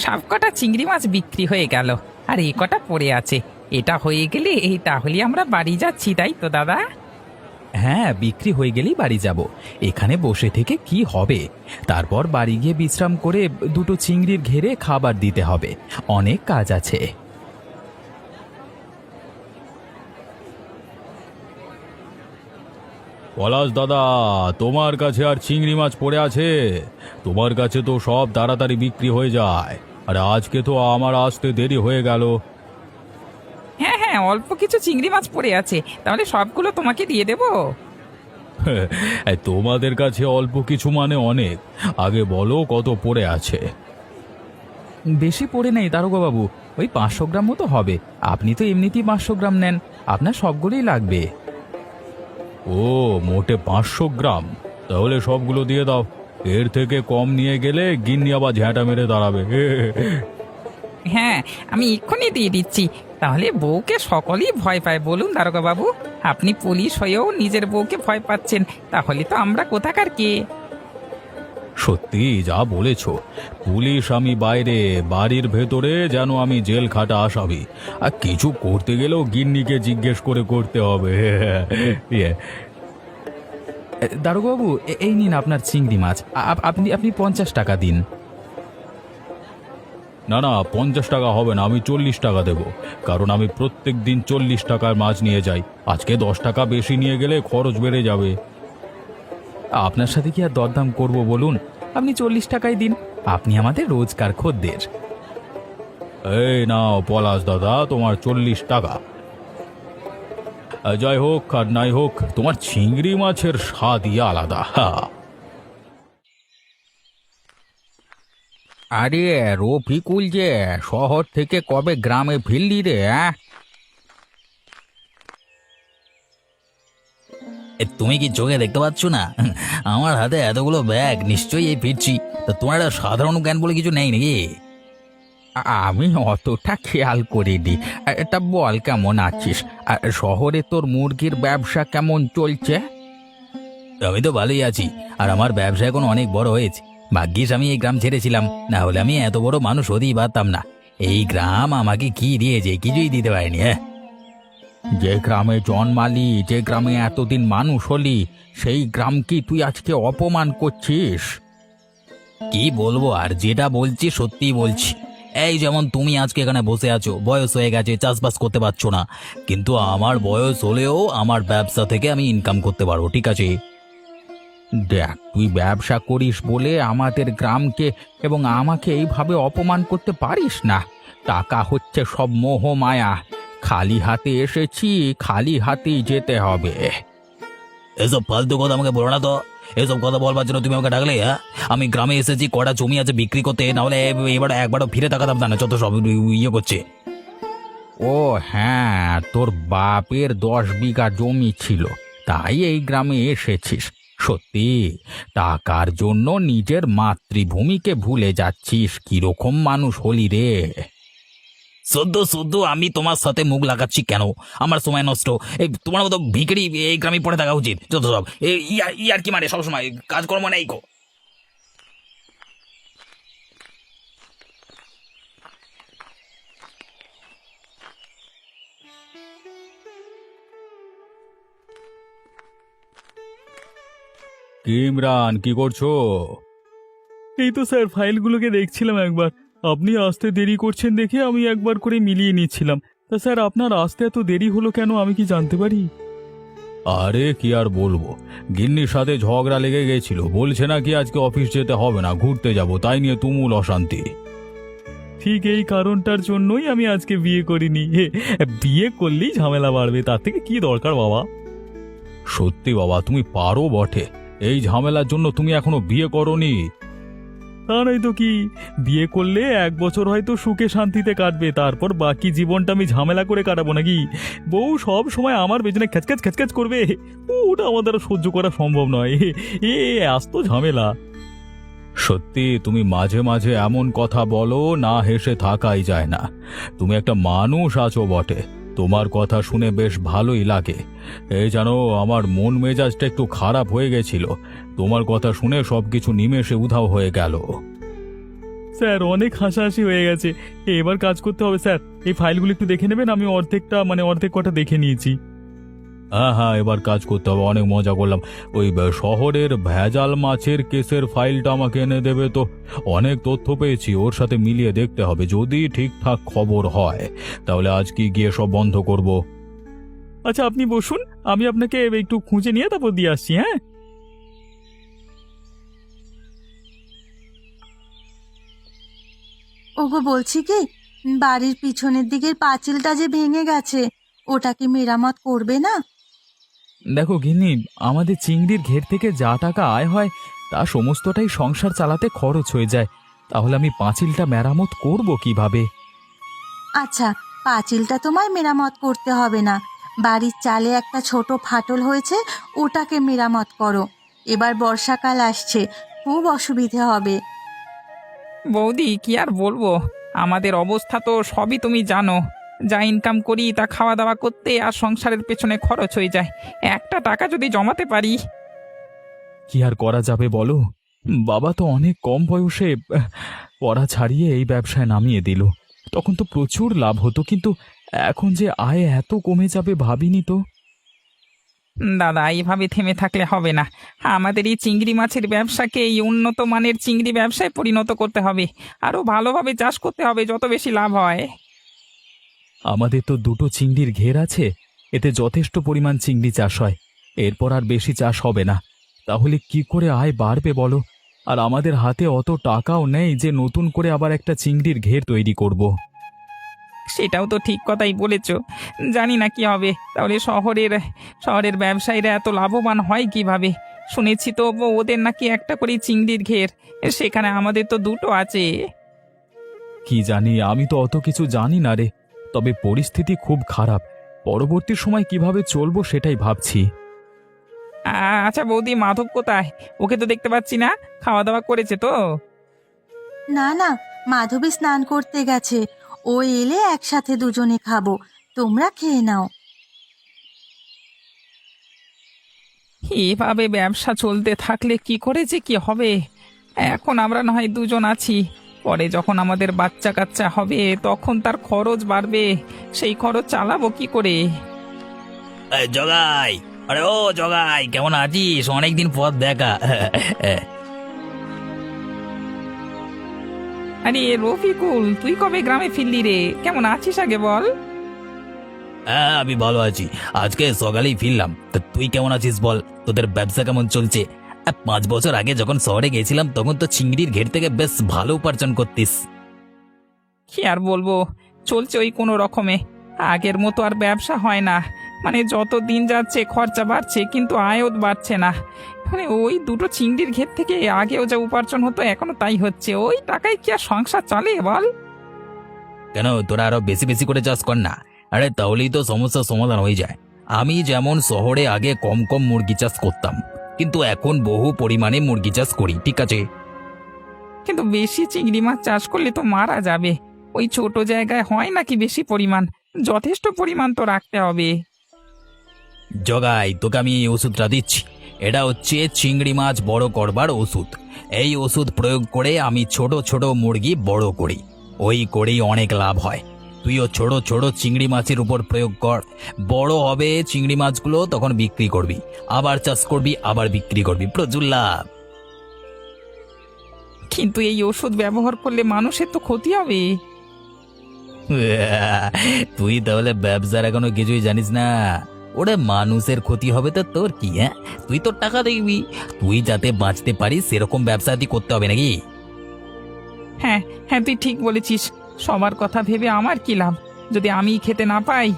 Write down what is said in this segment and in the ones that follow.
সব কটা চিংড়ি মাছ বিক্রি হয়ে গেল, আর এ কটা পড়ে আছে। এটা হয়ে গেলে তাহলে আমরা বাড়ি যাচ্ছি, তাই তো দাদা? হ্যাঁ, বিক্রি হয়ে গেলেই বাড়ি যাব। এখানে বসে থেকে কি হবে? তারপর বাড়ি গিয়ে বিশ্রাম করে দুটো চিংড়ির ঘেরে খাবার দিতে হবে। অনেক কাজ আছে। পলাশ দাদা, তোমার কাছে আর চিংড়ি মাছ পড়ে আছে? তোমার কাছে তো সব তাড়াতাড়ি বিক্রি হয়ে যায়, আর আজকে তো আমার আসতে দেরি হয়ে গেল। হ্যাঁ হ্যাঁ, অল্প কিছু চিংড়ি মাছ পড়ে আছে, তাহলে সবগুলো তোমাকে দিয়ে দেবো। তোমাদের কাছে অল্প কিছু মানে অনেক। আগে বলো কত পড়ে আছে। বেশি পড়ে নেই দারোগা বাবু, ওই 500 গ্রাম মতো হবে। আপনি তো এমনিতেই 500 গ্রাম নেন, আপনার সবগুলোই লাগবে। ও, মোটে 500 গ্রাম? তাহলে সবগুলো দিয়ে দাও। এর থেকে কম নিয়ে গেলে গিন্নি আবার ঝ্যাঁটা মেরে দাঁড়াবে। হ্যাঁ, আমি এক্ষুনি দিয়ে দিচ্ছি। তাহলে বউকে সকলেই ভয় পায়, বলুন দারোগা বাবু? আপনি পুলিশ হয়েও নিজের বউকে ভয় পাচ্ছেন, তাহলে তো আমরা কোথাকার কে? সত্যি যা বলেছ। পুলিশ আমি বাইরে, বাড়ির ভেতরে যেন আমি জেল খাটা আসামি। আর কিছু করতে গেলেও গিন্নিকে জিজ্ঞেস করে করতে হবে। ইয়ে, দারোগা বাবু, এই নিন আপনার চিংড়ি মাছ। আপনি আপনি 50 টাকা দিন। না না, 50 টাকা হবে না, আমি 40 টাকা দেব। কারণ আমি প্রত্যেক দিন 40 টাকার মাছ নিয়ে যাই। আজকে 10 টাকা বেশি নিয়ে গেলে খরচ বেড়ে যাবে। আপনার সাথে কি আর দরদাম করব বলুন? আপনি 40 টাকাই দিন, আপনি আমাদের রোজকার খদ্দের। এই নাও পলাশ দাদা, তোমার 40 টাকা। যাই হোক আর নাই হোক, তোমার চিংড়ি মাছের স্বাদই আলাদা। আরে রফিকুল, যে শহর থেকে কবে গ্রামে ফিরলি রে? তুমি কি চোখে দেখতে পাচ্ছ না? আমার হাতে এতগুলো ব্যাগ, নিশ্চয়ই এই ফিরছি। তা তোমার একটা সাধারণ জ্ঞান বলে কিছু নেই নাকি? আমি অতটা খেয়াল করিনি। এটা বল, কেমন আছিস? আর শহরে তোর মুরগির ব্যবসা কেমন চলছে? আমি তো ভালোই আছি, আর আমার ব্যবসা এখন অনেক বড় হয়েছে। ভাগ্যিস আমি এই গ্রাম ছেড়েছিলাম, না হলে আমি এত বড় মানুষ হতেই পারতাম না। এই গ্রাম আমাকে কি দিয়েছে? কিছুই দিতে পারেনি। হ্যাঁ, যে গ্রামে জন্মালি, যে গ্রামে এতদিন মানুষ হলি, সেই গ্রাম কি তুই আজকে অপমান করছিস? কি বলবো আর, যেটা বলছি সত্যিই বলছি। এই যেমন তুমি আজকে এখানে বসে আছো, বয়স হয়ে গেছে, চাষবাস করতে পারছো না। কিন্তু আমার বয়স হলেও আমার ব্যবসা থেকে আমি ইনকাম করতে পারবো, ঠিক আছে? দেখ, তুই ব্যবসা করিস বলে আমাদের গ্রামকে এবং আমাকে এইভাবে অপমান করতে পারিস না। টাকা হচ্ছে সব মোহ মায়া। খালি হাতে এসেছি, খালি হাতেই যেতে হবে। এসব ফালতু কথা আমাকে বলো না তো। এসব কথা বলবার জন্য তুমি আমাকে ডাকলে? হ্যাঁ, আমি গ্রামে এসেছি কটা জমি আছে বিক্রি করতে, না হলে এবার একবারও ফিরে তাকাতাম না। যত সব ইয়ে করছে। ও হ্যাঁ, তোর বাপের 10 বিঘা জমি ছিল, তাই এই গ্রামে এসেছিস। সত্যি, টাকার জন্য নিজের মাতৃভূমিকে ভুলে যাচ্ছিস। কিরকম মানুষ হলি রে? শুধু শুধু আমি তোমার সাথে মুখ লাগাচ্ছি কেন? আমার সময় নষ্ট। এই তোমার মতো ভিখারি এই গ্রামে পড়ে থাকা উচিত। যত সব ইয়ার কি মানে, সবসময় কাজকর্ম নেই গো। কি ইমরান, কি করছো? এই তো স্যার, ফাইলগুলোকে দেখছিলাম একবার। আপনি আসতে দেরি করছেন দেখে আমি একবার করে মিলিয়ে নিচ্ছিলাম। তা স্যার, আপনার আসতে এত দেরি হলো কেন, আমি কি জানতে পারি? আরে কি আর বলবো, গিন্নির সাথে ঝগড়া লেগে গেছিল। বলছে নাকি আজকে অফিস যেতে হবে না, ঘুরতে যাব। তাই নিয়ে তুমুল অশান্তি। ঠিক এই কারণটার জন্যই আমি আজকে বিয়ে করিনি। বিয়ে করলেই ঝামেলা বাড়বে, তার থেকে কি দরকার বাবা। সত্যি বাবা, তুমি পারো বটে। এই ঝামেলার জন্য তুমি এখনো বিয়ে করোনি? তা নয় তো কি, বিয়ে করলে 1 বছর হয়তো সুখে শান্তিতে কাটবে, তারপর বাকি জীবনটা আমি ঝামেলা করে কাটাবো নাকি? বউ সব সময় আমার পেছনে খ্যাচখ্যাচ খ্যাচখ্যাচ করবে, ওটা আমার দ্বারা সহ্য করা সম্ভব নয়। আস্ত ঝামেলা। সত্যি তুমি মাঝে মাঝে এমন কথা বলো, না হেসে থাকাই যায় না। তুমি একটা মানুষ আছো বটে, তোমার কথা শুনে বেশ ভালোই লাগে। এই জানো, আমার মন মেজাজটা একটু খারাপ হয়ে গেছিল। তোমার কথা শুনে সবকিছু নিমেষে উধাও হয়ে গেল। স্যার অনেক হাসাহাসি হয়ে গেছে, এবার কাজ করতে হবে স্যার। এই ফাইলগুলো একটু দেখে নেবেন, আমি অর্ধেক কটা দেখে নিয়েছি। হ্যাঁ হ্যাঁ, এবার কাজ করতে হবে, অনেক মজা করলাম। ওই শহরের ভেজাল মাছের কেসের ফাইলটা আমাকে এনে দেবে তো। অনেক তথ্য পেয়েছি, ওর সাথে মিলিয়ে দেখতে হবে, যদি ঠিকঠাক খবর হয় তাহলে আজকে গিয়ে সব বন্ধ করব। আচ্ছা আপনি বসুন, আমি আপনাকে একটু খুঁজে নিয়ে তারপর দিয়ে আসছি। হ্যাঁ, ওগো বলছি কি, বাড়ির পিছনের দিকের পাঁচিলটা যে ভেঙে গেছে, ওটা কি মেরামত করবে না? দেখো গিন্নি, আমাদের চিংড়ির ঘের থেকে যা টাকা আয় হয় তা সমস্তটাই সংসার চালাতে খরচ হয়ে যায়, তাহলে আমি পাঁচিলটা মেরামত করব কিভাবে? আচ্ছা, পাঁচিলটা তোমায় মেরামত করতে হবে না। বাড়ির চালে একটা ছোট ফাটল হয়েছে, ওটাকে মেরামত করো। এবার বর্ষাকাল আসছে, খুব অসুবিধে হবে। বৌদি কি আর বলবো, আমাদের অবস্থা তো সবই তুমি জানো। যা ইনকাম করি তা খাওয়া দাওয়া করতে আর সংসারের পেছনে খরচ হয়ে যায়। একটা টাকা যদি জমাতে পারি। কি আর করা যাবে বলো, বাবা তো অনেক কম বয়সে পড়া ছাড়িয়ে এই ব্যবসায় নামিয়ে দিল। তখন তো প্রচুর লাভ হতো, কিন্তু এখন যে আয় এত কমে যাবে ভাবিনি তো। দাদা, এইভাবে থেমে থাকলে হবে না। আমাদের এই চিংড়ি মাছের ব্যবসাকে এই উন্নত মানের চিংড়ি ব্যবসায় পরিণত করতে হবে। আরো ভালোভাবে চাষ করতে হবে, যত বেশি লাভ হয়। আমাদের তো দুটো চিংড়ির ঘের আছে, এতে যথেষ্ট পরিমাণ চিংড়ি চাষ হয়। এরপর আর বেশি চাষ হবে না, তাহলে কি করে আয় বাড়বে বলো? আর আমাদের হাতে অত টাকাও নেই যে নতুন করে আবার একটা চিংড়ির ঘের তৈরি করব। সেটাও তো ঠিক কথাই বলেছ। জানি না কি হবে। তাহলে শহরের ব্যবসায়ীরা এত লাভবান হয় কিভাবে? শুনেছি তো ওদের নাকি একটা করে চিংড়ির ঘের, সেখানে আমাদের তো দুটো আছে। কি জানি, আমি তো অত কিছু জানি না রে। তবে পরিস্থিতি খুব খারাপ, পরবর্তী সময় কিভাবে চলবো সেটাই ভাবছি। আচ্ছা বৌদি, মাধব কোথায়? ওকে তো দেখতে পাচ্ছি না। খাওয়া দাওয়া করেছে তো? না না, মাধবী স্নান করতে গেছে। ও এলে একসাথে দুজনে খাবো, তোমরা খেয়ে নাও। এভাবে ব্যবসা চলতে থাকলে কি করে যে কি হবে? এখন আমরা না হয় দুজন আছি, পরে যখন আমাদের বাচ্চা কাচ্চা হবে তখন তার খরচ বাড়বে। সেই খরচ চালাবো কি করে? এই জগাই, আরে ও জগাই, কেমন আছিস? অনেকদিন পর দেখা। আরে রফিকুল, তুই কবে গ্রামে ফিরলি রে? কেমন আছিস আগে বল। হ্যাঁ, আমি ভালো আছি। আজকে সকালেই ফিরলাম। তা তুই কেমন আছিস বল? তোদের ব্যবসা কেমন চলছে? 5 বছর আগে যখন শহরে গেছিলাম তখন তো চিংড়ির ঘের থেকে বেশ ভালো উপার্জন করতিস। কি আর বলবো, চলছে ওই কোনো রকমে। আগের মতো আর ব্যবসা হয় না। মানে যত দিন যাচ্ছে খরচা বাড়ছে, কিন্তু আয়ও বাড়ছে না। মানে ওই দুটো চিংড়ির ঘের থেকে আগেও যা উপার্জন হতো এখনো তাই হচ্ছে। ওই টাকায় কি আর সংসার চলে বল? কেন, তোরা আরো বেশি বেশি করে চাষ কর না। আরে তাহলেই তো সমস্যার সমাধান হয়ে যায়। আমি যেমন শহরে আগে কম কম মুরগি চাষ করতাম, কিন্তু এখন বহু পরিমাণে মুরগি চাষ করি, ঠিক আছে? কিন্তু বেশি চিংড়ি মাছ চাষ করলে তো মারা যাবে। ওই ছোট জায়গায় হয় নাকি বেশি পরিমাণ? যথেষ্ট পরিমাণ তো রাখতে হবে। জগাই, তোকে আমি এই ওষুধটা দিচ্ছি। এটা হচ্ছে চিংড়ি মাছ বড় করবার ওষুধ। এই ওষুধ প্রয়োগ করে আমি ছোট ছোট মুরগি বড় করি, ওই করেই অনেক লাভ হয়। তুইও ছোট ছোট চিংড়ি মাছের উপর প্রয়োগ কর। বড় হবে চিংড়ি মাছগুলো, তখন বিক্রি করবি, আবার চাষ করবি, আবার বিক্রি করবি, প্রচুর লাভ। কিন্তু এই ওষুধ ব্যবহার করলে মানুষের তো ক্ষতি হবে। তুই তাহলে ব্যবসার এখনো কিছুই জানিস না। ওরে মানুষের ক্ষতি হবে তো তোর কি? হ্যাঁ, তুই তোর টাকা দেখবি। তুই যাতে বাঁচতে পারিস সেরকম ব্যবসা করতে হবে নাকি? হ্যাঁ হ্যাঁ, তুই ঠিক বলেছিস। সবার কথা ভেবে আমার কি লাভ যদি আমি খেতে না পাই?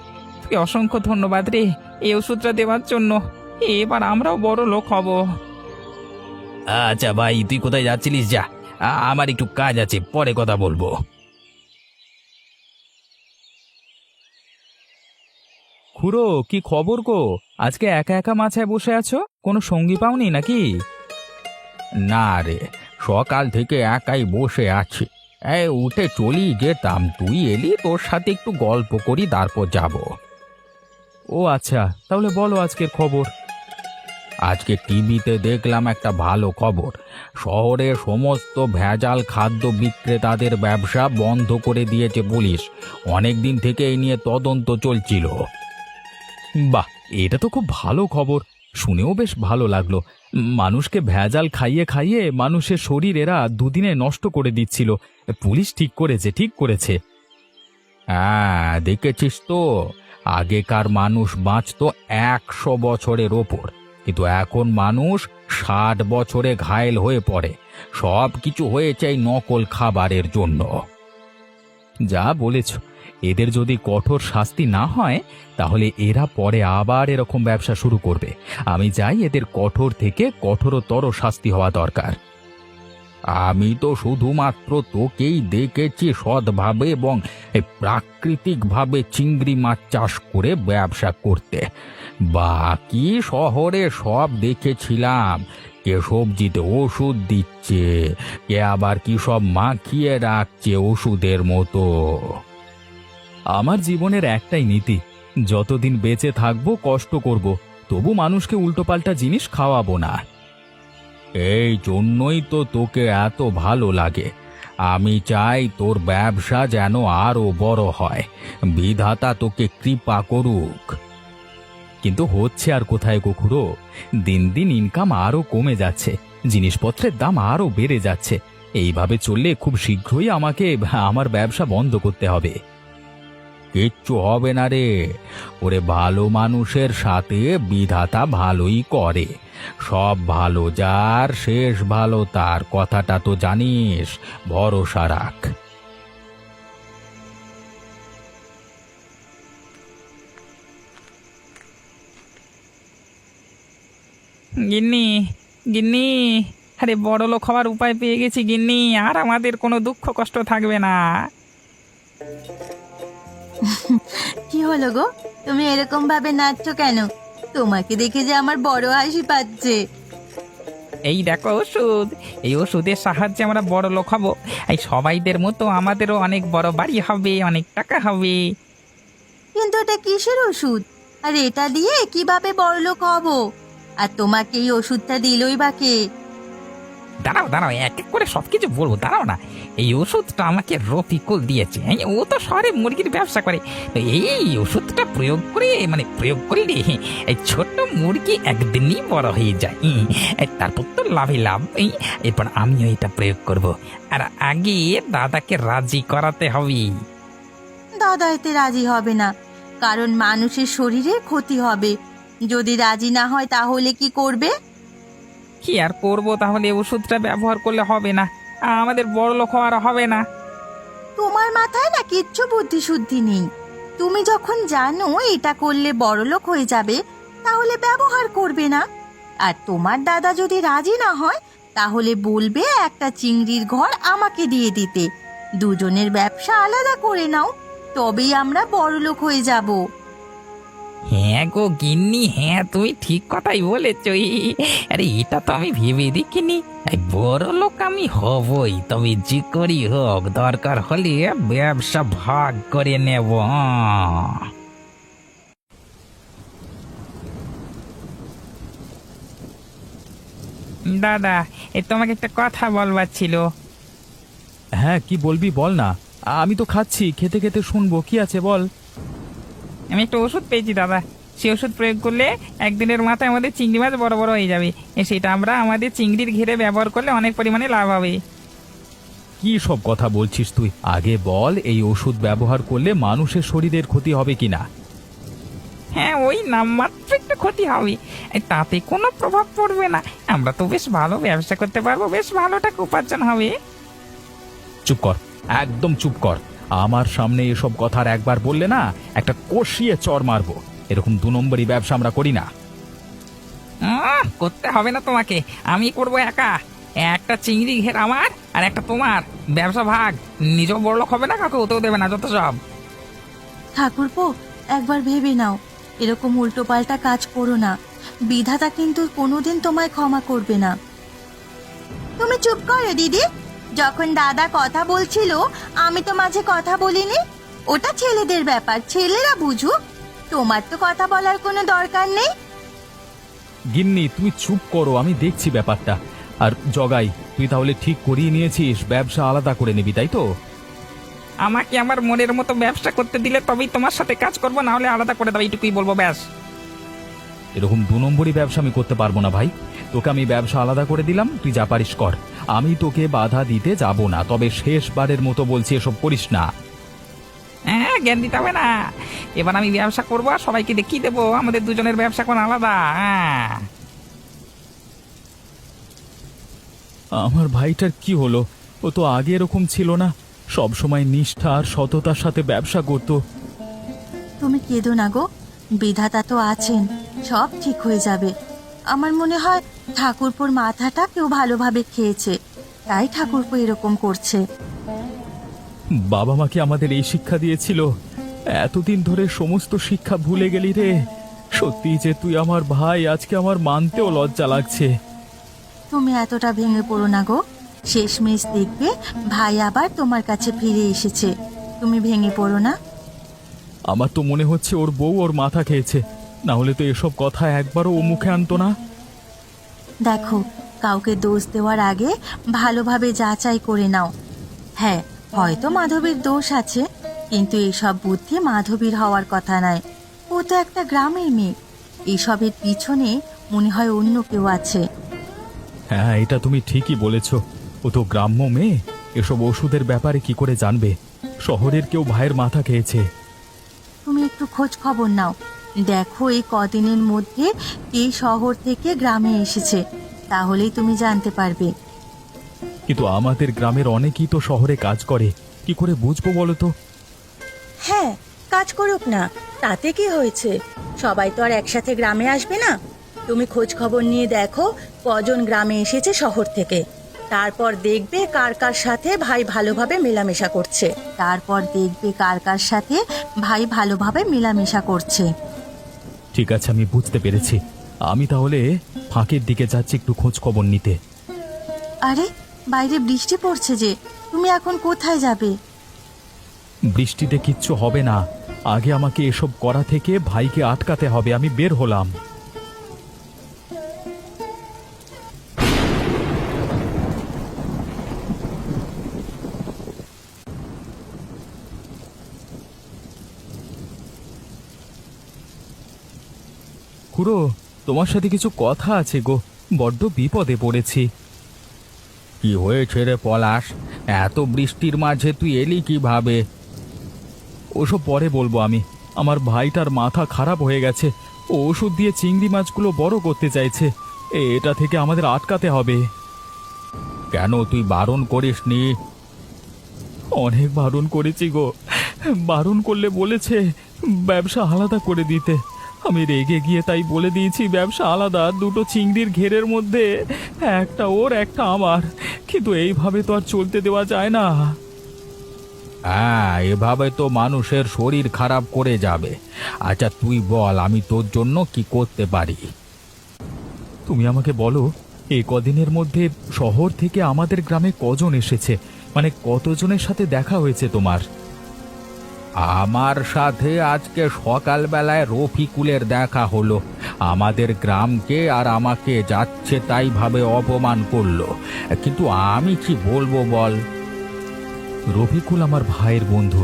তুই অসংখ্য ধন্যবাদ রে এই ওষুধটা দেওয়ার জন্য। এবার আমরাও বড় লোক হব। আচ্ছা ভাই, তুই কোথায় যাচ্ছিলিস? যা, আমার একটু কাজ আছে, পরে কথা বলবো। খুড়ো, কি খবর গো? আজকে একা একা মাছায় বসে আছো, কোনো সঙ্গী পাওনি নাকি? না রে, সকাল থেকে একাই বসে আছি। এই উঠে চলি যেতাম, তুই এলি, তোর সাথে একটু গল্প করি তারপর যাব। ও আচ্ছা, তাহলে বলো আজকের খবর। আজকে টিভিতে দেখলাম একটা ভালো খবর। শহরে সমস্ত ভেজাল খাদ্য বিক্রেতাদের ব্যবসা বন্ধ করে দিয়েছে পুলিশ। অনেক দিন থেকে এই নিয়ে তদন্ত চলছিল। বাহ, এটা তো খুব ভালো খবর, শুনেও বেশ ভালো লাগলো। মানুষকে ভেজাল খাইয়ে খাইয়ে মানুষের শরীর এরা দুদিনে নষ্ট করে দিচ্ছিল। পুলিশ ঠিক করেছে, ঠিক করেছে। হ্যাঁ, দেখেছিস তো, আগেকার মানুষ বাঁচতো 100 বছরের ওপর, কিন্তু এখন মানুষ 60 বছরে ঘায়েল হয়ে পড়ে। সব কিছু হয়েছে এই নকল খাবারের জন্য। যা বলেছ, এদের যদি কঠোর শাস্তি না হয় তাহলে এরা পরে আবার এরকম ব্যবসা শুরু করবে। আমি চাই এদের কঠোর থেকে কঠোরতর শাস্তি হওয়া দরকার। আমি তো শুধুমাত্র তোকেই দেখেছি সৎভাবে এবং প্রাকৃতিকভাবে চিংড়ি মাছ চাষ করে ব্যবসা করতে। বাকি শহরে সব দেখেছিলাম, কে সবজিতে ওষুধ দিচ্ছে, কে আবার কি সব মাখিয়ে রাখছে ওষুধের মতো। আমার জীবনের একটাই নীতি, যতদিন বেঁচে থাকবো কষ্ট করব, তবু মানুষকে উল্টোপাল্টা জিনিস খাওয়াবো না। এই জন্যই তো তোকে এত ভালো লাগে। আমি চাই তোর ব্যবসা যেন আরো বড় হয়, বিধাতা তোকে কৃপা করুক। কিন্তু হচ্ছে আর কোথায় গো খুড়ো, দিন দিন ইনকাম আরো কমে যাচ্ছে, জিনিসপত্রের দাম আরো বেড়ে যাচ্ছে। এইভাবে চললে খুব শীঘ্রই আমাকে আমার ব্যবসা বন্ধ করতে হবে। কিচ্ছু হবে না রে, ওরে ভালো মানুষের সাথে বিধাতা ভালোই করে। সব ভালো যার শেষ ভালো তার, কথাটা তো জানিস, ভরসা রাখ। গিন্নি, গিন্নি, আরে বড় লোক হওয়ার উপায় পেয়ে গেছি গিন্নি, আর আমাদের কোনো দুঃখ কষ্ট থাকবে না। কি হলো গো, তুমি এরকম ভাবে নাচছো কেন? তোমাকে দেখে যে আমার বড় হাসি পাচ্ছে। এই দেখো ওষুধ, এই ওষুধের সাহায্যে আমরা বড় লোক হব। এই সবাইদের মতো আমাদেরও অনেক বড় বাড়ি হবে, অনেক টাকা হবে। কিন্তু এটা কিসের ওষুধ, আর এটা দিয়ে কিভাবে বড়লোক হব? আর তোমাকে এই ওষুধটা দিলই বা কে? দাঁড়াও দাঁড়াও, এক এক করে সবকিছু বলবো, দাঁড়াও না। এই ওষুধটা আমাকে রফিকুল দিয়েছে। ও তো শহরে মুরগির ব্যবসা করে। তো এই ওষুধটা প্রয়োগ করলে এই ছোট্ট মুরগি একদিনই বড় হয়ে যায়। তারপর তো লাভে লাভ। এরপর আমিও এটা প্রয়োগ করব। আর আগে দাদাকে রাজি করাতে হবে। দাদা এতে রাজি হবে না, কারণ মানুষের শরীরে ক্ষতি হবে। যদি রাজি না হয় তাহলে কি করবে? কি আর করবো, তাহলে ওষুধটা ব্যবহার করলে হবে না, আমাদের বড় লোক হওয়ার হবে না। তোমার মাথায় না কিচ্ছু বুদ্ধি শুদ্ধি নেই। তুমি যখন জানো এটা করলে বড়লোক হয়ে যাবে, তাহলে ব্যবহার করবে না। আর তোমার দাদা যদি রাজি না হয় তাহলে বলবে একটা চিংড়ির ঘর আমাকে দিয়ে দিতে। দুজনের ব্যবসা আলাদা করে নাও, তবেই আমরা বড়লোক হয়ে যাব। হ্যাঁ গো গিন্নি, হ্যাঁ তুমি ঠিক কথাই বলেছ। আরে এটা তো আমি ভেবে দেখিনি। এই বড় লোক আমি হবই, তবে যে করি হোক দরকার হলে ব্যবসা ভাগ করে নেব। দাদা, তোমাকে একটা কথা বলবার ছিল। হ্যাঁ, কি বলবি বল না, আমি তো খাচ্ছি, খেতে খেতে শুনবো, কি আছে বল। আমি একটা ওষুধ পেয়েছি দাদা, সেই ওষুধ প্রয়োগ করলে একদিনের মাথায় আমাদের চিংড়ি মাছ বড় বড় হয়ে যাবে। সেটা আমরা আমাদের চিংড়ির ঘিরে ব্যবহার করলে অনেক পরিমাণে লাভ হবে। কি সব কথা বলছিস তুই, আগে বল এই ওষুধ ব্যবহার করলে মানুষের শরীরের ক্ষতি হবে কিনা। হ্যাঁ, ওই নামমাত্র একটু ক্ষতি হবে, তাতে কোনো প্রভাব পড়বে না। আমরা তো বেশ ভালো ব্যবসা করতে পারবো, বেশ ভালো টাকা উপার্জন হবে। চুপ কর, একদম চুপ কর। আমার সামনে এসব কথা আর একবার বললে না, একটা কষিয়ে চড় মারবো। এরকম 2 নম্বরই ব্যবসা আমরা করি না। করতে হবে না তোমাকে, আমি করবো একা। একটা চিংড়ি ঘের আমার আর একটা তোমার, ব্যবসা ভাগ। নিজেও বড়লোক হবে না, কাউকে ওতেও দেবে না, যত সব। ঠাকুরপো, একবার ভেবে নাও, এরকম উল্টোপাল্টা কাজ করো না। বিধাতা কিন্তু কোনোদিন তোমায় ক্ষমা করবে না। তুমি চুপ করো দিদি। যখন দাদা কথা বলছিল আমি তো মাঝে কথা বলিনি। ওটা ছেলেদের ব্যাপার, ছেলেরা বুঝুক। তোমার তো কথা বলার কোনো দরকার নেই। গিন্নি তুমি চুপ করো, আমি দেখছি ব্যাপারটা। আর জগাই, তুই তাহলে ঠিক করিয়ে নিয়েছিস ব্যবসা আলাদা করে নিবি, তাই তো? আমাকে আমার মনের মতো ব্যবসা করতে দিলে তবেই তোমার সাথে কাজ করবো, না হলে আলাদা করে দাও, এইটুকুই বলবো ব্যাস। এরকম 2 নম্বরই ব্যবসা আমি করতে পারবো না ভাই। তোকে আমি ব্যবসা আলাদা করে দিলাম, তুই যা পারিস কর। আমি তোকে বাধা দিতে যাব না, তবে শেষবারের মতো বলছি এসব করিস না। হ্যাঁ, জ্ঞান দিতে হবে না। এবার আমি ব্যবসা করবো আর সবাইকে দেখিয়ে দেবো আমাদের দুজনের ব্যবসা কোন আলাদা। হ্যাঁ, আমার ভাইটার কি হলো? ও তো আগে এরকম ছিল না, সব সময় নিষ্ঠা আর সততার সাথে ব্যবসা করতো। তুমি কেঁদো না গো, বিধাতা তো আছেন, সব ঠিক হয়ে যাবে। আমার মনে হয় ঠাকুরপুর মাথাটা কেউ ভালোভাবে খেয়েছে, তাই ঠাকুরপো এরকম করছে। বাবা মাকে আমাদের এই শিক্ষা দিয়েছিল, এতদিন ধরে সমস্ত শিক্ষা ভুলে গেলি রে। সত্যি যে তুই আমার ভাই, আজকে আমার মানতেও লজ্জা লাগছে। তুমি এতটা ভেঙে পড়ো না গো, শেষমেশ দেখবে ভাই আবার তোমার কাছে ফিরে এসেছে। তুমি ভেঙে পড়ো না। আমার তো মনে হচ্ছে ওর বউ ওর মাথা খেয়েছে, না হলে তো এসব কথা একবারও ও মুখে আনতো না। দেখো, কাউকে দোষ দেওয়ার আগে ভালোভাবে যাচাই করে নাও। হ্যাঁ, হয়তো মাধবীর দোষ আছে, কিন্তু এইসব বুদ্ধি মাধবীর হওয়ার কথা নয়। ও তো একটা গ্রামের মেয়ে, এইসবের পিছনে মনে হয় অন্য কেউ আছে। হ্যাঁ, এটা তুমি ঠিকই বলেছ। ও তো গ্রাম্য মেয়ে, এসব ওষুধের ব্যাপারে কি করে জানবে? শহরের কেউ ভাইয়ের মাথা খেয়েছে। তুমি একটু খোঁজ খবর নাও, দেখো এই কদিনের মধ্যে এই শহর থেকে গ্রামে এসেছে, তাহলেই তুমি জানতে পারবে। কিন্তু আমাদের গ্রামের অনেকেই তো শহরে কাজ করে, কি করে বুঝবো বলো তো? হ্যাঁ, কাজ করুক না, তাতে কি হয়েছে? সবাই তো আর একসাথে গ্রামে আসবে না। তুমি খোঁজ খবর নিয়ে দেখো কজন গ্রামে এসেছে শহর থেকে, তারপর দেখবে কার কার সাথে ভাই ভালোভাবে মেলামেশা করছে। ঠিক আছে, আমি বুঝতে পেরেছি। আমি তাহলে ফাঁকের দিকে যাচ্ছি একটু খোঁজ খবর নিতে। আরে, বাইরে বৃষ্টি পড়ছে যে, তুমি এখন কোথায় যাবে? বৃষ্টিতে কিচ্ছু হবে না, আগে আমাকে এসব করা থেকে ভাইকে আটকাতে হবে। আমি বের হলাম। খুড়ো, তোমার সাথে কিছু কথা আছে গো, বড্ড বিপদে পড়েছি। কি হয়েছে রে পলাশ? এত বৃষ্টির মাঝে তুই এলি কিভাবে? ওসব পরে বলবো আমি। আমার ভাইটার মাথা খারাপ হয়ে গেছে, ও ওষুধ দিয়ে চিংড়ি মাছগুলো বড় করতে চাইছে। এটা থেকে আমাদের আটকাতে হবে। কেন, তুই বারণ করিসনি? অনেক বারণ করেছি গো, বারণ করলে বলেছে ব্যবসা আলাদা করে দিতে। আমি রেগে গিয়ে তাই বলে দিয়েছি ব্যবসা আলাদা, 2টো চিংড়ির ঘেরের মধ্যে একটা ওর একটা আমার। কিন্তু এইভাবে তো আর চলতে দেওয়া যায় না। হ্যাঁ, এভাবে তো মানুষের শরীর খারাপ করে যাবে। আচ্ছা তুই বল, আমি তোর জন্য কি করতে পারি? তুমি আমাকে বলো, এই কদিনের মধ্যে শহর থেকে আমাদের গ্রামে কজন এসেছে, মানে কতজনের সাথে দেখা হয়েছে তোমার? আমার সাথে আজকে সকালবেলায় রফিকুলের দেখা হলো। আমাদের গ্রামকে আর আমাকে যাচ্ছে তাই ভাবে অপমান করলো, কিন্তু আমি কি বলবো বল? রফিকুল আমার ভাইয়ের বন্ধু,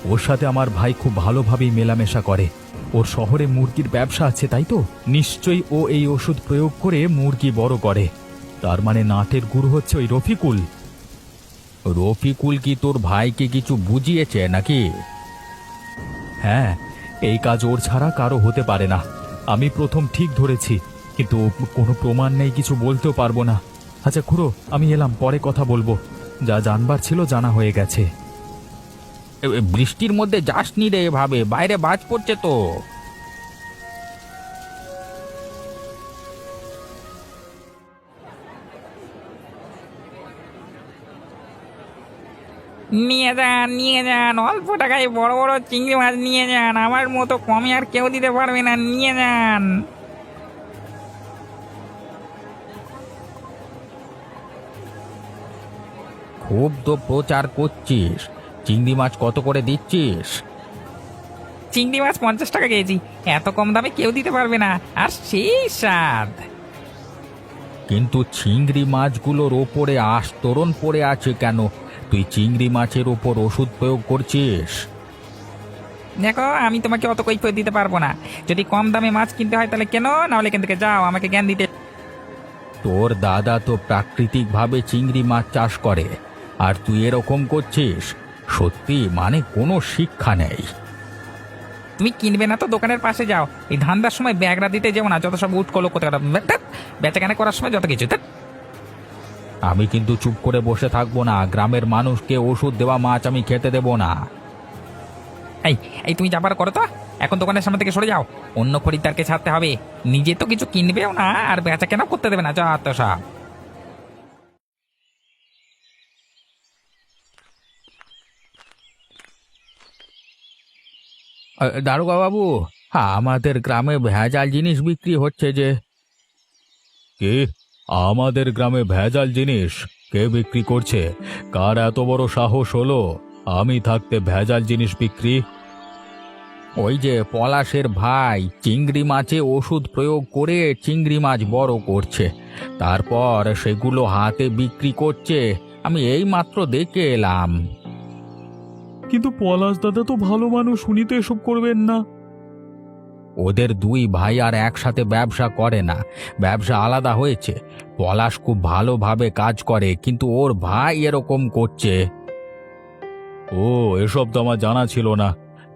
ওর সাথে আমার ভাই খুব ভালোভাবেই মেলামেশা করে। ওর শহরে মুরগির ব্যবসা আছে, তাই তো নিশ্চয়ই ও এই ওষুধ প্রয়োগ করে মুরগি বড় করে। তার মানে নাটের গুরু হচ্ছে ওই রফিকুল। রফিকুল কি তোর ভাইকে কিছু বুঝিয়েছে নাকি? হ্যাঁ, এই কাজ ওর ছাড়া কারো হতে পারে না। আমি প্রথম ঠিক ধরেছি, কিন্তু কোনো প্রমাণ নেই, কিছু বলতেও পারবো না। আচ্ছা খুড়ো, আমি এলাম, পরে কথা বলবো। যা জানবার ছিল জানা হয়ে গেছে। বৃষ্টির মধ্যে যাসনি রে এভাবে, বাইরে বাজ পড়ছে তো। নিয়ে যান, অল্প টাকায় বড় বড় চিংড়ি মাছ নিয়ে যান। আমার মতো কমে আর কেউ দিতে পারবে না, নিয়ে যান। খুব তো প্রচার করছিস, চিংড়ি মাছ কত করে দিচ্ছিস? চিংড়ি মাছ 50 টাকা কেজি, এত কম দামে কেউ দিতে পারবে না, আর সেই স্বাদ। কিন্তু চিংড়ি মাছগুলোর ওপরে আস্তরণ পড়ে আছে কেন? তুই চিংড়ি মাছের ওপর ওষুধ প্রয়োগ করছিস? দেখো, আমি তোমাকে অত কৈফিয়ত দিতে পারবো না। যদি কম দামে মাছ কিনতে হয় তাহলে কেন, নাহলে এখান থেকে যাও, আমাকে জ্ঞান দিতে। তোর দাদা তো প্রাকৃতিকভাবে চিংড়ি মাছ চাষ করে, আর তুই এরকম করছিস? সত্যি মানে কোনো শিক্ষা নেই। তুমি কিনবে না তো দোকানের পাশে যাও, এই ধান্দার সময় ব্যাগরা দিতে যাও না, যত সব উঠ কলো কোথাও বেচাকেনা করার সময় যত কিছু। ধ্যাৎ। আমি কিন্তু চুপ করে বসে থাকবো না। গ্রামের মানুষকে ওষুধ দেওয়া মাছ আমি খেতে দেবো না। এই এই তুমি যাবার করো তো, এখন দোকানের সামনে থেকে সরে যাও, অন্য খরিদ্দারকে ছাড়তে হবে। নিজে তো কিছু কিনবেও না আর বেচা কেনা করতে দেবে না, যত সব। দারোগা বাবু, আমাদের গ্রামে ভেজাল জিনিস বিক্রি হচ্ছে যে। কে? আমাদের গ্রামে ভেজাল জিনিস কে বিক্রি করছে? কার এত বড় সাহস হলো আমি থাকতে ভেজাল জিনিস বিক্রি? ওই যে পলাশের ভাই চিংড়ি মাছে ওষুধ প্রয়োগ করে চিংড়ি মাছ বড় করছে, তারপর সেগুলো হাতে বিক্রি করছে। আমি এই মাত্র দেখে এলাম। কিন্তু পলাশ দাদা তো ভালো মানুষ, উনি তো এসব করবেন না। ওদের দুই ভাই আর একসাথে ব্যবসা করে না, ব্যবসা আলাদা হয়েছে। পলাশ খুব ভালোভাবে কাজ করে, কিন্তু ওর ভাই এরকম করছে। ও, এসব তো আমার জানা ছিল না।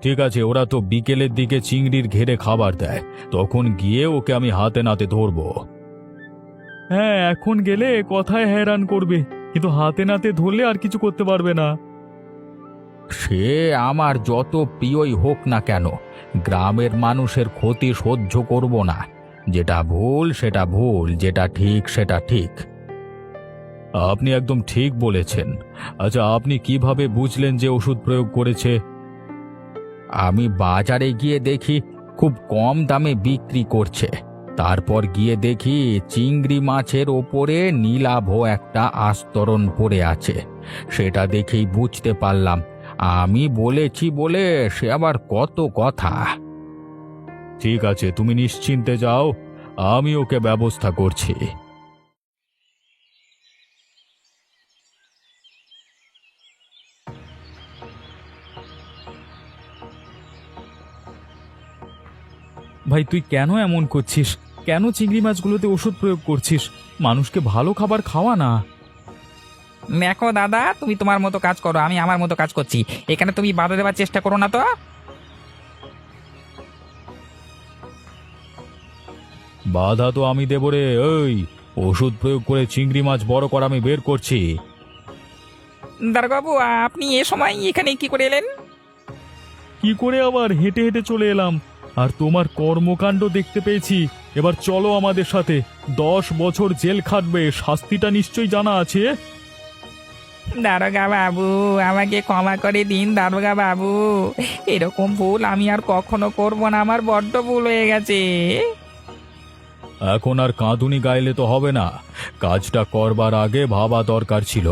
ঠিক আছে, ওরা তো বিকেলের দিকে চিংড়ির ঘেরে খাবার দেয়, তখন গিয়ে ওকে আমি হাতে নাতে ধরবো। হ্যাঁ, এখন গেলে কথায় হয়রান করবে, কিন্তু হাতে নাতে ধরলে আর কিছু করতে পারবে না। সে আমার যত প্রিয়ই হোক না কেন, গ্রামের মানুষের ক্ষতি সহ্য করব না। যেটা ভুল সেটা ভুল, যেটা ঠিক সেটা ঠিক। আপনি একদম ঠিক বলেছেন। আচ্ছা, আপনি কিভাবে বুঝলেন যে ওষুধ প্রয়োগ করেছে? আমি বাজারে গিয়ে দেখি খুব কম দামে বিক্রি করছে, তারপর গিয়ে দেখি চিংড়ি মাছের ওপরে নীলাভ একটা আস্তরণ পড়ে আছে। সেটা দেখেই বুঝতে পারলাম। আমি বলেছি বলে সে আবার কত কথা। ঠিক আছে, তুমি নিশ্চিন্তে যাও, আমি ওকে ব্যবস্থা করছি। ভাই, তুই কেন এমন করছিস? কেন চিংড়ি মাছগুলোতে ওষুধ প্রয়োগ করছিস? মানুষকে ভালো খাবার খাওয়া না। দেখো দাদা, তুমি তোমার মতো কাজ করো, আমি আমার মতো কাজ করছি, এখানে তুমি বাধা দেওয়ার চেষ্টা করো না তো। বাধা তো আমি দেব রে। ওই ওষুধ প্রয়োগ করে চিংড়ি মাছ বড় করা আমি বের করছি। দারোগাবু, আপনি এ সময় এখানে কি করে এলেন? কি করে আবার? হেঁটে হেঁটে চলে এলাম, আর তোমার কর্মকাণ্ড দেখতে পেয়েছি। এবার চলো আমাদের সাথে। 10 বছর জেল খাটবে, শাস্তিটা নিশ্চয়ই জানা আছে। দারোগা বাবু, আমাকে ক্ষমা করে দিন দারোগা বাবু, এরকম ভুল আমি আর কখনো করব না, আমার বড্ড ভুল হয়ে গেছে। এখন আর কাঁদুনি গাইলে তো হবে না, কাজটা করবার আগে ভাবা দরকার ছিল।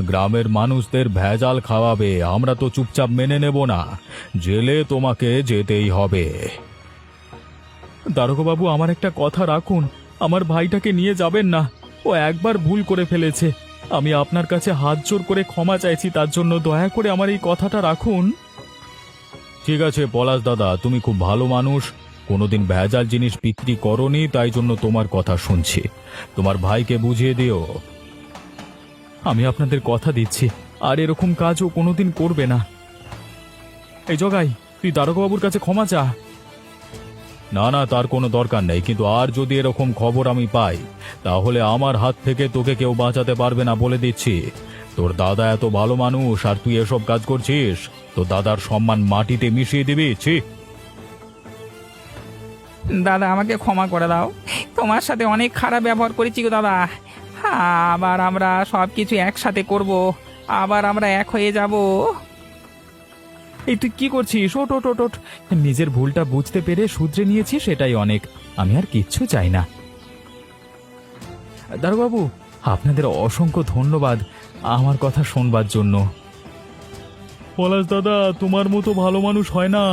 গ্রামের মানুষদের ভেজাল খাওয়াবে, আমরা তো চুপচাপ মেনে নেব না, জেলে তোমাকে যেতেই হবে। দারোগাবাবু, আমার একটা কথা রাখুন, আমার ভাইটাকে নিয়ে যাবেন না। ও একবার ভুল করে ফেলেছে, আমি আপনার কাছে হাত জোর করে ক্ষমা চাইছি, তার জন্য দয়া করে আমার এই কথাটা রাখুন। ঠিক আছে পলাশ দাদা, তুমি খুব ভালো মানুষ, কোনোদিন ভেজাল জিনিস বিক্রি করনি, তাই জন্য তোমার কথা শুনছি। তোমার ভাইকে বুঝিয়ে দিও। আমি আপনাদের কথা দিচ্ছি, আর এরকম কাজও কোনোদিন করবে না। এই জগাই, তুই দারোগাবাবুর কাছে ক্ষমা চা। না না, তার কোনো দরকার নেই, কিন্তু আর যদি এরকম খবর আমি পাই, তাহলে আমার হাত থেকে তোকে কেউ বাঁচাতে পারবে না, বলে দিচ্ছি। তোর দাদা এত ভালো মানুষ, আর তুই এসব কাজ করছিস, তোর দাদার সম্মান মাটিতে মিশিয়ে দিবি। ছি! দাদা, আমাকে ক্ষমা করে দাও, তোমার সাথে অনেক খারাপ ব্যবহার করেছি গো দাদা। আবার আমরা সব কিছু একসাথে করব, আবার আমরা এক হয়ে যাব। এই তুই কি করছিস? ওট ওট ওট ওট। নিজের ভুলটা বুঝতে পেরে শুধরে নিয়েছিস, সেটাই অনেক। আমি আর কিচ্ছু চাই না। দারোগাবু, আপনাদের অসংখ্য ধন্যবাদ আমার কথা শোনবার জন্য। পলাশ দাদা, তোমার মতো ভালো মানুষ হয় না,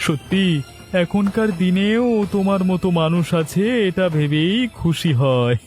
সত্যি এখনকার দিনেও তোমার মতো মানুষ আছে এটা ভেবেই খুশি হয়